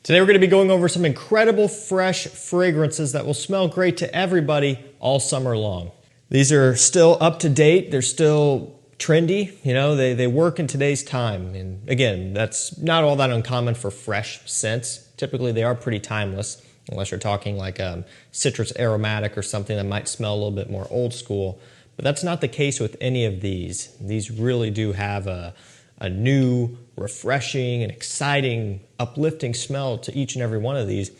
Today we're going to be going over some incredible fresh fragrances that will smell great to everybody all summer long. These are still up to date, they're still trendy, you know, they work in today's time. And again, that's not all that uncommon for fresh scents. Typically they are pretty timeless, unless you're talking like citrus aromatic or something that might smell a little bit more old school. But that's not the case with any of these. These really do have a new, refreshing, and exciting, uplifting smell to each and every one of these.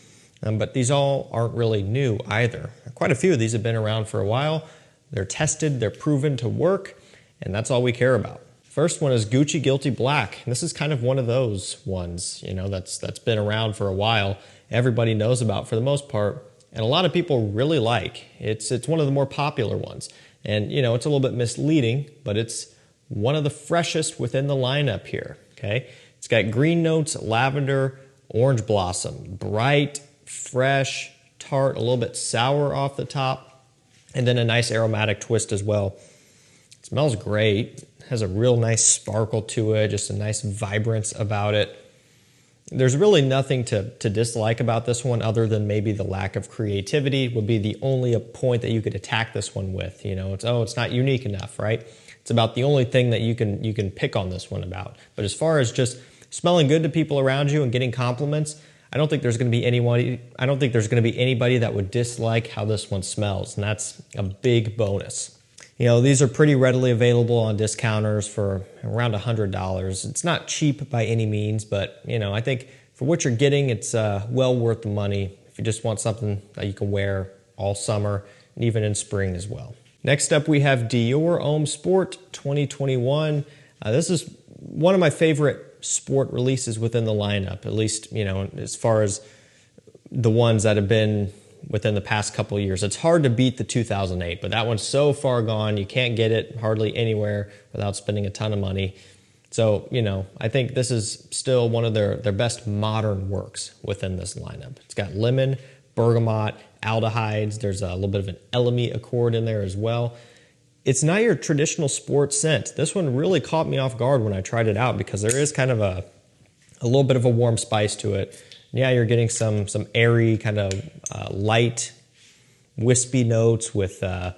But these all aren't really new either. Quite a few of these have been around for a while. They're tested, they're proven to work, and that's all we care about. First one is Gucci Guilty Black. And this is kind of one of those ones, you know, that's been around for a while. Everybody knows about for the most part, and a lot of people really like. It's one of the more popular ones. And you know, it's a little bit misleading, but it's one of the freshest within the lineup here, okay? It's got green notes, lavender, orange blossom, bright, fresh, tart, a little bit sour off the top, and then a nice aromatic twist as well. It smells great, has a real nice sparkle to it, just a nice vibrance about it. There's really nothing to dislike about this one other than maybe the lack of creativity would be the only point that you could attack this one with. You know, it's not unique enough, right? It's about the only thing that you can pick on this one about. But as far as just smelling good to people around you and getting compliments, I don't think there's going to be anybody that would dislike how this one smells, and that's a big bonus. You know, these are pretty readily available on discounters for around $100. It's not cheap by any means, but you know, I think for what you're getting, it's well worth the money if you just want something that you can wear all summer and even in spring as well. Next up, we have Dior Sport 2021. This is one of my favorite sport releases within the lineup, at least, you know, as far as the ones that have been within the past couple of years. It's hard to beat the 2008, but that one's so far gone, you can't get it hardly anywhere without spending a ton of money. So, you know, I think this is still one of their best modern works within this lineup. It's got lemon, bergamot, aldehydes. There's a little bit of an elemi accord in there as well. It's not your traditional sport scent. This one really caught me off guard when I tried it out because there is kind of a little bit of a warm spice to it. Yeah, you're getting some airy, kind of light, wispy notes with a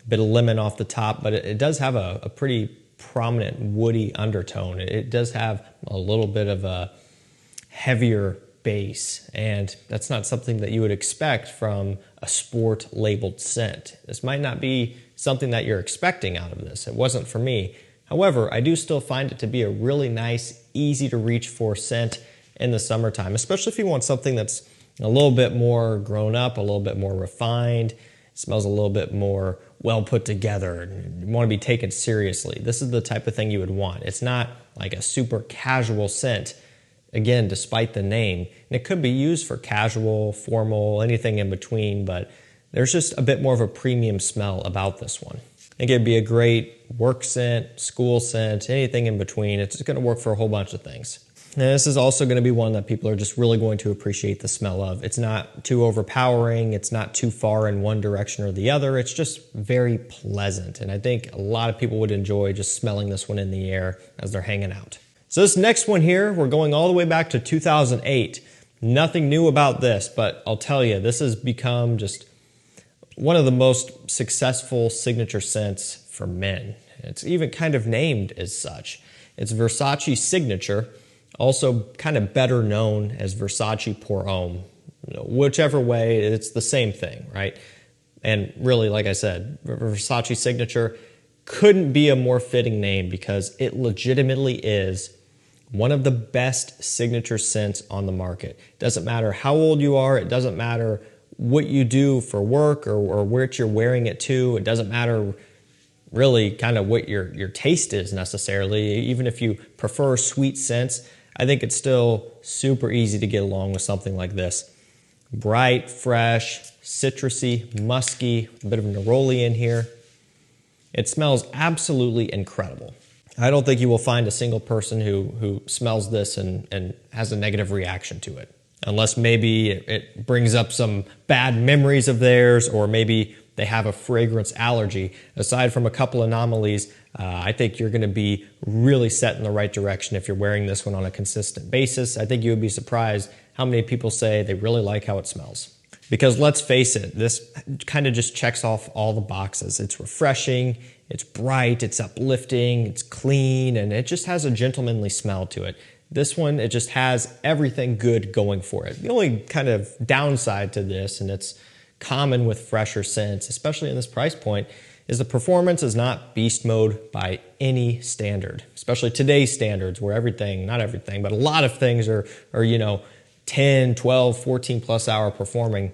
bit of lemon off the top, but it does have a pretty prominent woody undertone. It does have a little bit of a heavier base, and that's not something that you would expect from a sport labeled scent. This might not be something that you're expecting out of this. It wasn't for me. However, I do still find it to be a really nice, easy to reach for scent in the summertime, especially if you want something that's a little bit more grown up, a little bit more refined, it smells a little bit more well put together, and you want to be taken seriously. This is the type of thing you would want. It's not like a super casual scent, again, despite the name. And it could be used for casual, formal, anything in between, but there's just a bit more of a premium smell about this one. I think it'd be a great work scent, school scent, anything in between. It's just going to work for a whole bunch of things. And this is also going to be one that people are just really going to appreciate the smell of. It's not too overpowering. It's not too far in one direction or the other. It's just very pleasant. And I think a lot of people would enjoy just smelling this one in the air as they're hanging out. So this next one here, we're going all the way back to 2008. Nothing new about this, but I'll tell you, this has become just one of the most successful signature scents for men. It's even kind of named as such. It's Versace Signature, also kind of better known as Versace Pour Homme. Whichever way, it's the same thing, right? And really, like I said, Versace Signature couldn't be a more fitting name because it legitimately is one of the best signature scents on the market. It doesn't matter how old you are. It doesn't matter what you do for work or where you're wearing it to. It doesn't matter really kind of what your taste is necessarily. Even if you prefer sweet scents, I think it's still super easy to get along with something like this. Bright, fresh, citrusy, musky, a bit of neroli in here. It smells absolutely incredible. I don't think you will find a single person who smells this and has a negative reaction to it. Unless maybe it brings up some bad memories of theirs, or maybe they have a fragrance allergy. Aside from a couple anomalies, I think you're going to be really set in the right direction if you're wearing this one on a consistent basis. I think you would be surprised how many people say they really like how it smells. Because let's face it, this kind of just checks off all the boxes. It's refreshing, it's bright, it's uplifting, it's clean, and it just has a gentlemanly smell to it. This one, it just has everything good going for it. The only kind of downside to this, and it's common with fresher scents, especially in this price point, is the performance is not beast mode by any standard, especially today's standards where everything, not everything, but a lot of things are 10, 12, 14 plus hour performing.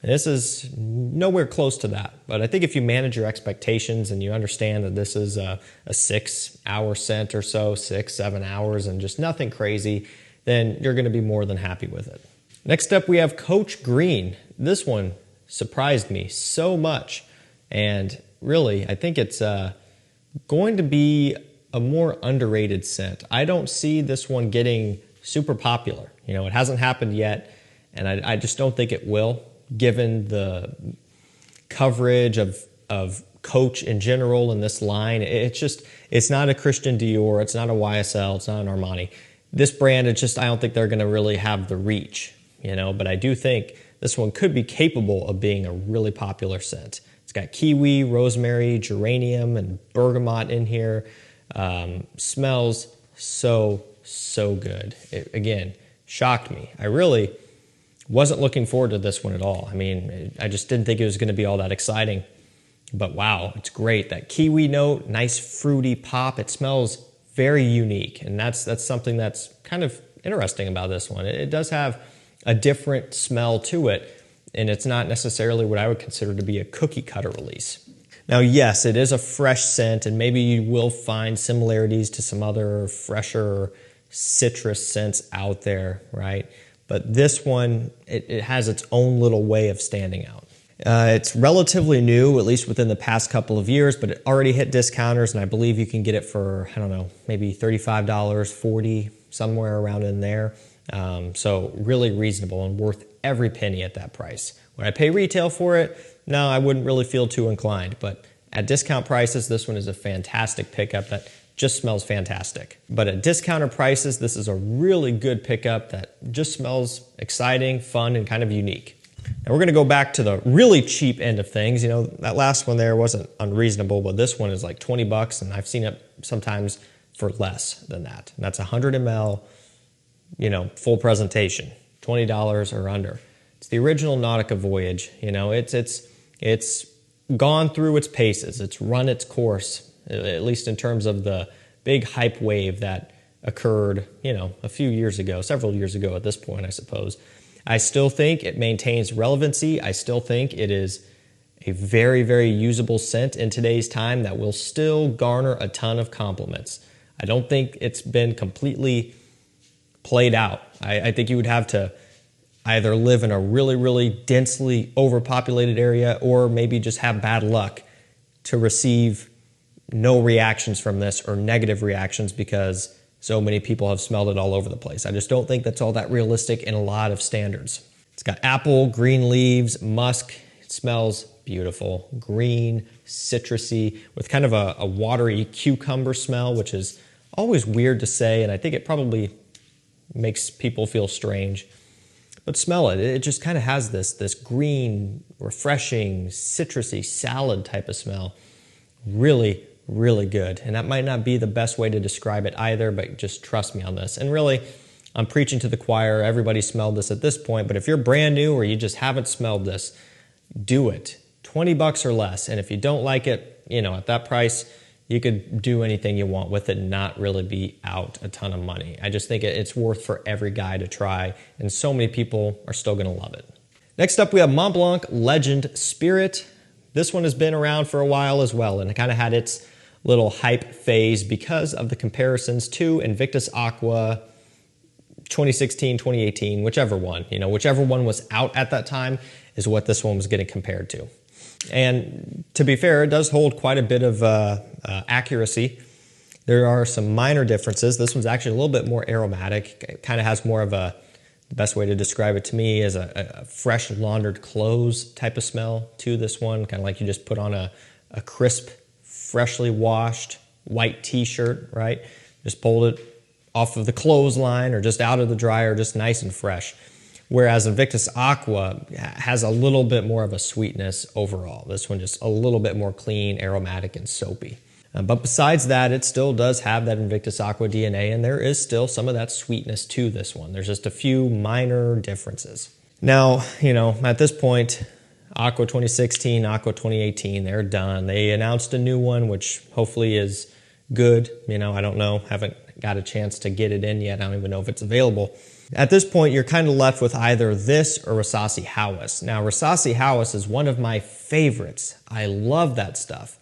And this is nowhere close to that. But I think if you manage your expectations and you understand that this is a 6 hour scent or so, 6, 7 hours, and just nothing crazy, then you're gonna be more than happy with it. Next up, we have Coach Green. This one surprised me so much. And really, I think it's going to be a more underrated scent. I don't see this one getting super popular. It hasn't happened yet, and I just don't think it will, given the coverage of Coach in general in this line. It's not a Christian Dior, it's not a YSL, it's not an Armani. This brand, I don't think they're gonna really have the reach, but I do think this one could be capable of being a really popular scent. It's got kiwi, rosemary, geranium, and bergamot in here. Smells so good. It, again, shocked me. I really wasn't looking forward to this one at all. I mean, I just didn't think it was going to be all that exciting. But wow, it's great. That kiwi note, nice fruity pop. It smells very unique, and that's something that's kind of interesting about this one. It does have a different smell to it, and it's not necessarily what I would consider to be a cookie cutter release. Now, yes, it is a fresh scent, and maybe you will find similarities to some other fresher citrus scents out there, right? But this one, it has its own little way of standing out. It's relatively new, at least within the past couple of years, but it already hit discounters, and I believe you can get it for, I don't know, maybe $35, $40, somewhere around in there. So really reasonable and worth every penny at that price. Would I pay retail for it? No, I wouldn't really feel too inclined, but at discount prices, this one is a fantastic pickup that just smells fantastic. But at discounter prices, this is a really good pickup that just smells exciting, fun, and kind of unique. Now we're gonna go back to the really cheap end of things. That last one there wasn't unreasonable, but this one is like 20 bucks, and I've seen it sometimes for less than that. And that's 100 ml, full presentation, $20 or under. It's the original Nautica Voyage. It's gone through its paces. It's run its course, at least in terms of the big hype wave that occurred, a few years ago, several years ago at this point, I suppose. I still think it maintains relevancy. I still think it is a very, very usable scent in today's time that will still garner a ton of compliments. I don't think it's been completely played out. I think you would have to either live in a really, really densely overpopulated area or maybe just have bad luck to receive no reactions from this or negative reactions because so many people have smelled it all over the place. I just don't think that's all that realistic in a lot of standards. It's got apple, green leaves, musk. It smells beautiful, green, citrusy, with kind of a watery cucumber smell, which is always weird to say, and I think it probably makes people feel strange. But smell it. It just kind of has this green, refreshing, citrusy, salad type of smell. Really, really good. And that might not be the best way to describe it either, but just trust me on this. And really, I'm preaching to the choir. Everybody smelled this at this point, but if you're brand new or you just haven't smelled this, do it. 20 bucks or less. And if you don't like it, at that price, you could do anything you want with it and not really be out a ton of money. I just think it's worth for every guy to try, and so many people are still gonna love it. Next up, we have Mont Blanc Legend Spirit. This one has been around for a while as well, and it kind of had its little hype phase because of the comparisons to Invictus Acqua 2016, 2018, whichever one. Whichever one was out at that time is what this one was getting compared to. And to be fair, it does hold quite a bit of accuracy. There are some minor differences. This one's actually a little bit more aromatic. It kind of has more of the best way to describe it to me is a fresh laundered clothes type of smell to this one, kind of like you just put on a crisp, freshly washed white t-shirt, right? Just pulled it off of the clothesline or just out of the dryer, just nice and fresh. Whereas Invictus Acqua has a little bit more of a sweetness overall. This one just a little bit more clean, aromatic, and soapy. But besides that, it still does have that Invictus Acqua DNA, and there is still some of that sweetness to this one. There's just a few minor differences. Now, you know, at this point, Acqua 2016, Acqua 2018, they're done. They announced a new one, which hopefully is good. You know, I don't know, haven't got a chance to get it in yet. I don't even know if it's available. At this point, you're kind of left with either this or Versace House. Now, Versace House is one of my favorites. I love that stuff.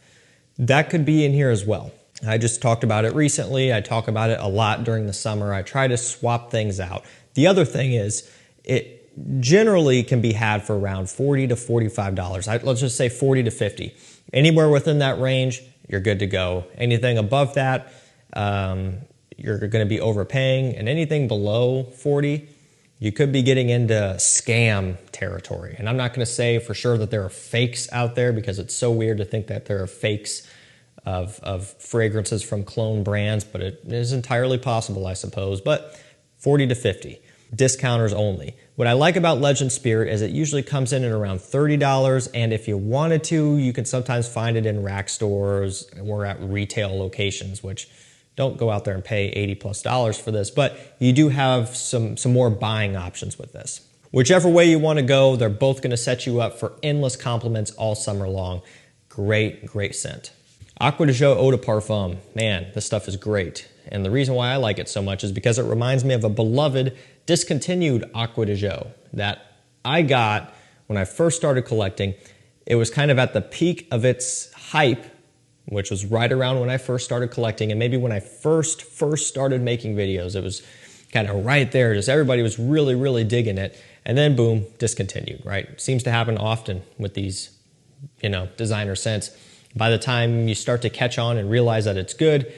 That could be in here as well. I just talked about it recently. I talk about it a lot during the summer. I try to swap things out. The other thing is, it generally can be had for around $40 to $45. Let's just say $40 to $50. Anywhere within that range, you're good to go. Anything above that, you're going to be overpaying, and anything below $40, you could be getting into scam territory. And I'm not going to say for sure that there are fakes out there, because it's so weird to think that there are fakes of fragrances from clone brands, but it is entirely possible, I suppose. But 40 to 50, discounters only. What I like about Legend Spirit is it usually comes in at around $30, and if you wanted to, you can sometimes find it in rack stores or at retail locations, which don't go out there and pay $80+ for this, but you do have some more buying options with this. Whichever way you want to go, they're both going to set you up for endless compliments all summer long. Great, great scent. Acqua di Gio Eau de Parfum. Man, this stuff is great. And the reason why I like it so much is because it reminds me of a beloved discontinued Acqua di Gio that I got when I first started collecting. It was kind of at the peak of its hype, which was right around when I first started collecting, and maybe when I first started making videos. It was kind of right there. Just everybody was really, really digging it. And then boom, discontinued, right? It seems to happen often with these, you know, designer scents. By the time you start to catch on and realize that it's good,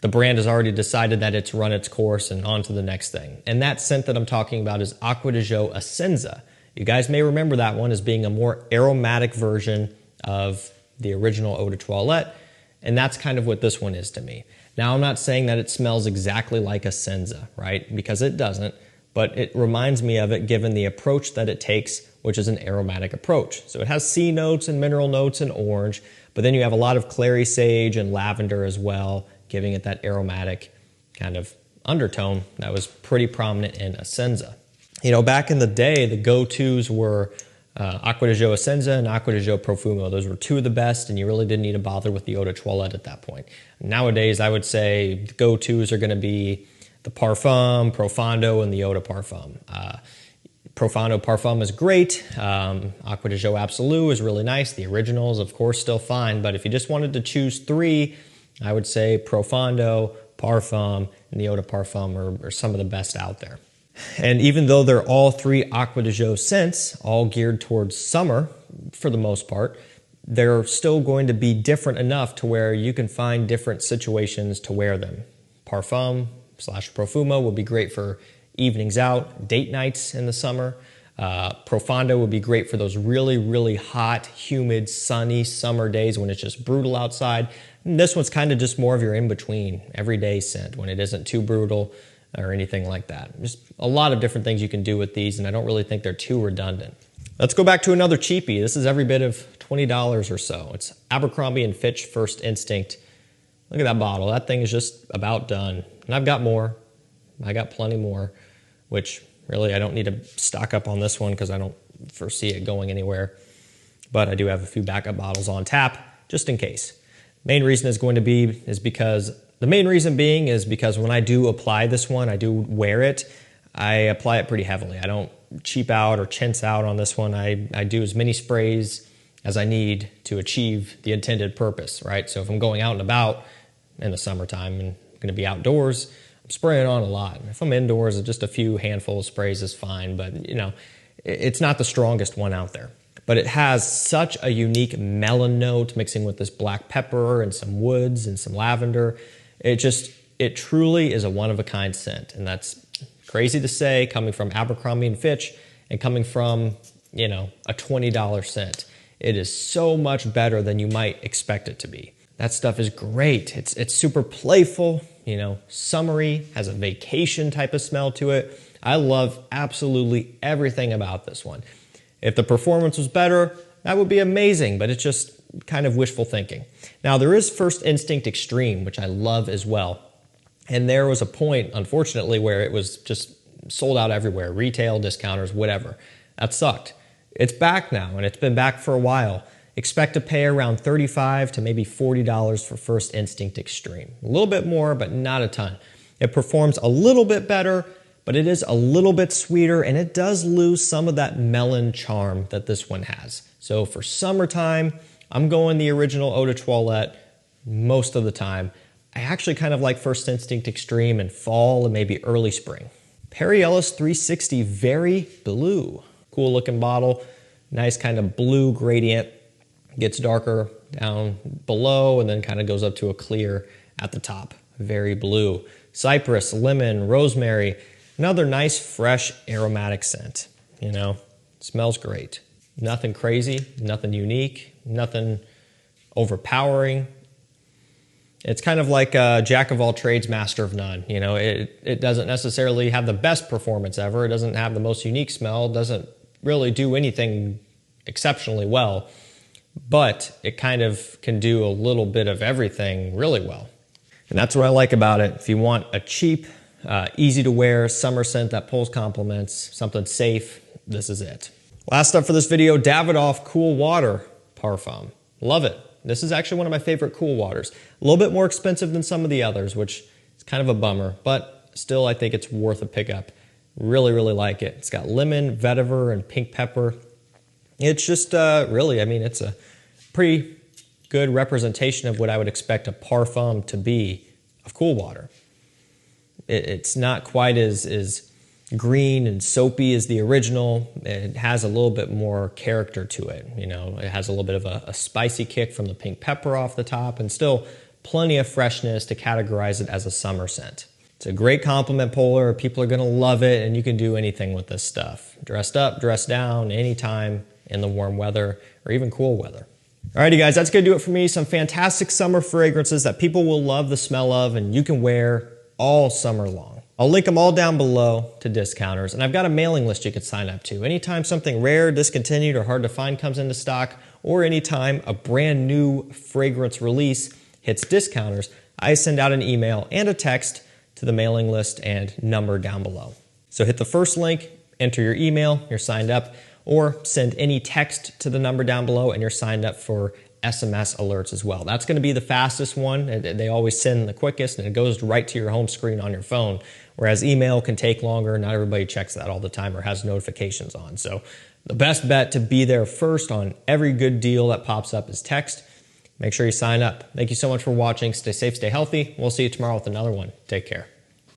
the brand has already decided that it's run its course and on to the next thing. And that scent that I'm talking about is Acqua di Gio Asensa. You guys may remember that one as being a more aromatic version of the original Eau de Toilette, and that's kind of what this one is to me. Now, I'm not saying that it smells exactly like Asensa, right? Because it doesn't, but it reminds me of it given the approach that it takes, which is an aromatic approach. So it has sea notes and mineral notes and orange, but then you have a lot of clary sage and lavender as well, giving it that aromatic kind of undertone that was pretty prominent in Asensa. You know, back in the day, the go-tos were Acqua di Gio Asensa and Acqua di Gio Profumo. Those were two of the best, and you really didn't need to bother with the Eau de Toilette at that point. Nowadays, I would say the go-tos are going to be the Parfum, Profondo, and the Eau de Parfum. Profondo Parfum is great. Acqua di Gio Absolut is really nice. The original is, of course, still fine, but if you just wanted to choose three, I would say Profondo, Parfum, and the Eau de Parfum are some of the best out there. And even though they're all three Acqua di Gio scents, all geared towards summer for the most part, they're still going to be different enough to where you can find different situations to wear them. Parfum / Profumo will be great for evenings out, date nights in the summer. Profondo would be great for those really, really hot, humid, sunny summer days when it's just brutal outside. And this one's kind of just more of your in-between, everyday scent when it isn't too brutal or anything like that. Just a lot of different things you can do with these, and I don't really think they're too redundant. Let's go back to another cheapie. This is every bit of $20 or so. It's Abercrombie & Fitch First Instinct. Look at that bottle. That thing is just about done. And I've got more. I got plenty more, which really I don't need to stock up on this one because I don't foresee it going anywhere. But I do have a few backup bottles on tap just in case. Main reason is because when I do apply this one, I do wear it, I apply it pretty heavily. I don't cheap out or chintz out on this one. I do as many sprays as I need to achieve the intended purpose, right? So if I'm going out and about in the summertime and I'm going to be outdoors, I'm spraying on a lot. If I'm indoors, just a few handful of sprays is fine, but you know, it's not the strongest one out there. But it has such a unique melon note mixing with this black pepper and some woods and some lavender. It truly is a one-of-a-kind scent, and that's crazy to say coming from Abercrombie & Fitch and coming from, you know, a $20 scent. It is so much better than you might expect it to be. That stuff is great. It's super playful, you know, summery, has a vacation type of smell to it. I love absolutely everything about this one. If the performance was better, that would be amazing, but it's just kind of wishful thinking. Now, there is First Instinct Extreme, which I love as well. And there was a point, unfortunately, where it was just sold out everywhere, retail, discounters, whatever. That sucked. It's back now, and it's been back for a while. Expect to pay around $35 to maybe $40 for First Instinct Extreme. A little bit more, but not a ton. It performs a little bit better, but it is a little bit sweeter, and it does lose some of that melon charm that this one has. So for summertime, I'm going the original Eau de Toilette most of the time. I actually kind of like First Instinct Extreme in fall and maybe early spring. Perry Ellis 360 Very Blue. Cool looking bottle, nice kind of blue gradient. Gets darker down below and then kind of goes up to a clear at the top. Very blue. Cypress, lemon, rosemary. Another nice, fresh, aromatic scent. You know, smells great. Nothing crazy, nothing unique, nothing overpowering. It's kind of like a jack of all trades, master of none. You know, it doesn't necessarily have the best performance ever. It doesn't have the most unique smell. It doesn't really do anything exceptionally well. But it kind of can do a little bit of everything really well. And that's what I like about it. If you want a cheap, easy to wear summer scent that pulls compliments, something safe, this is it. Last up for this video, Davidoff Cool Water Parfum. Love it. This is actually one of my favorite cool waters. A little bit more expensive than some of the others, which is kind of a bummer, but still I think it's worth a pickup. Really, really like it. It's got lemon, vetiver, and pink pepper. It's just really, I mean, it's a pretty good representation of what I would expect a parfum to be of cool water. It's not quite as green and soapy as the original. It has a little bit more character to it. You know, it has a little bit of a spicy kick from the pink pepper off the top and still plenty of freshness to categorize it as a summer scent. It's a great compliment puller. People are going to love it, and you can do anything with this stuff. Dressed up, dressed down, anytime in the warm weather or even cool weather. Alrighty guys, that's going to do it for me. Some fantastic summer fragrances that people will love the smell of and you can wear all summer long. I'll link them all down below to discounters, and I've got a mailing list you can sign up to. Anytime something rare, discontinued, or hard to find comes into stock, or anytime a brand new fragrance release hits discounters, I send out an email and a text to the mailing list and number down below. So hit the first link, enter your email, you're signed up, or send any text to the number down below and you're signed up for SMS alerts as well. That's going to be the fastest one. They always send the quickest and it goes right to your home screen on your phone, whereas email can take longer. Not everybody checks that all the time or has notifications on. So the best bet to be there first on every good deal that pops up is text. Make sure you sign up. Thank you so much for watching. Stay safe, stay healthy. We'll see you tomorrow with another one. Take care.